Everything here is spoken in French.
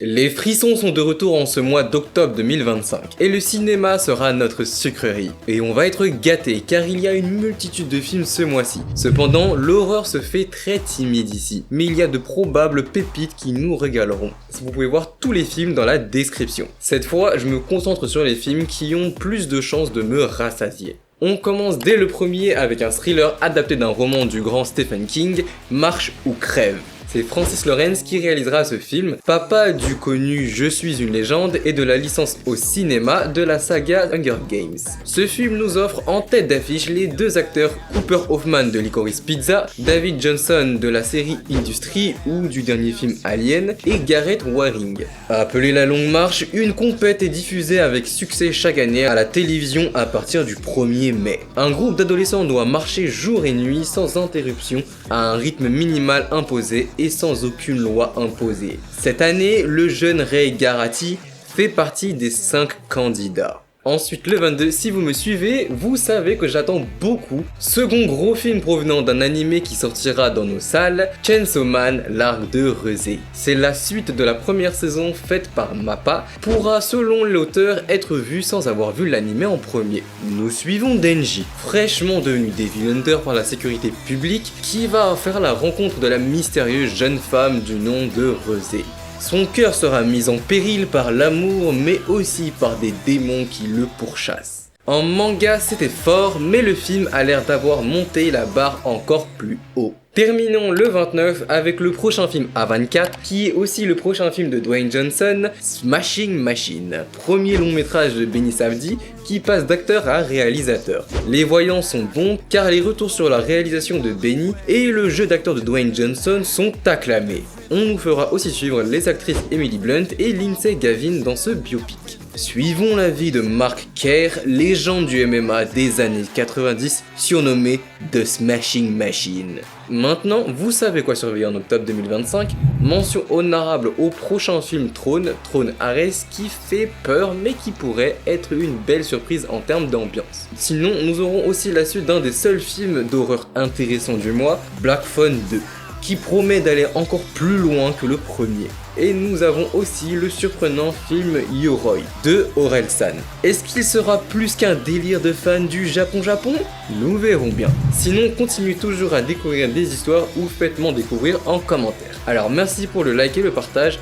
Les frissons sont de retour en ce mois d'octobre 2025 et le cinéma sera notre sucrerie. Et on va être gâtés car il y a une multitude de films ce mois-ci. Cependant, l'horreur se fait très timide ici, mais il y a de probables pépites qui nous régaleront. Vous pouvez voir tous les films dans la description. Cette fois, je me concentre sur les films qui ont plus de chances de me rassasier. On commence dès le premier avec un thriller adapté d'un roman du grand Stephen King, Marche ou crève. C'est Francis Lawrence qui réalisera ce film, papa du connu Je suis une légende et de la licence au cinéma de la saga Hunger Games. Ce film nous offre en tête d'affiche les deux acteurs Cooper Hoffman de Licorice Pizza, David Johnson de la série Industry ou du dernier film Alien et Gareth Waring. Appelée La Longue Marche, une compète est diffusée avec succès chaque année à la télévision à partir du 1er mai. Un groupe d'adolescents doit marcher jour et nuit sans interruption à un rythme minimal imposé et sans aucune loi imposée. Cette année, le jeune Ray Garati fait partie des 5 candidats. Ensuite, le 22, si vous me suivez, vous savez que j'attends beaucoup. Second gros film provenant d'un animé qui sortira dans nos salles, Chainsaw Man, l'arc de Rezé. C'est la suite de la première saison faite par Mappa, pourra selon l'auteur être vue sans avoir vu l'animé en premier. Nous suivons Denji, fraîchement devenu Devil Hunter par la sécurité publique, qui va faire la rencontre de la mystérieuse jeune femme du nom de Rezé. Son cœur sera mis en péril par l'amour, mais aussi par des démons qui le pourchassent. En manga, c'était fort, mais le film a l'air d'avoir monté la barre encore plus haut. Terminons le 29 avec le prochain film A24, qui est aussi le prochain film de Dwayne Johnson, Smashing Machine. Premier long métrage de Benny Safdie, qui passe d'acteur à réalisateur. Les voyants sont bons, car les retours sur la réalisation de Benny et le jeu d'acteur de Dwayne Johnson sont acclamés. On nous fera aussi suivre les actrices Emily Blunt et Lindsay Gavin dans ce biopic. Suivons la vie de Mark Kerr, légende du MMA des années 90, surnommé The Smashing Machine. Maintenant, vous savez quoi surveiller en octobre 2025. Mention honorable au prochain film Throne Ares, qui fait peur mais qui pourrait être une belle surprise en termes d'ambiance. Sinon, nous aurons aussi la suite d'un des seuls films d'horreur intéressants du mois, Black Phone 2. Qui promet d'aller encore plus loin que le premier. Et nous avons aussi le surprenant film Yoroi de Orelsan. Est-ce qu'il sera plus qu'un délire de fans du Japon ? Nous verrons bien. Sinon, continuez toujours à découvrir des histoires ou faites-moi découvrir en commentaire. Alors merci pour le like et le partage,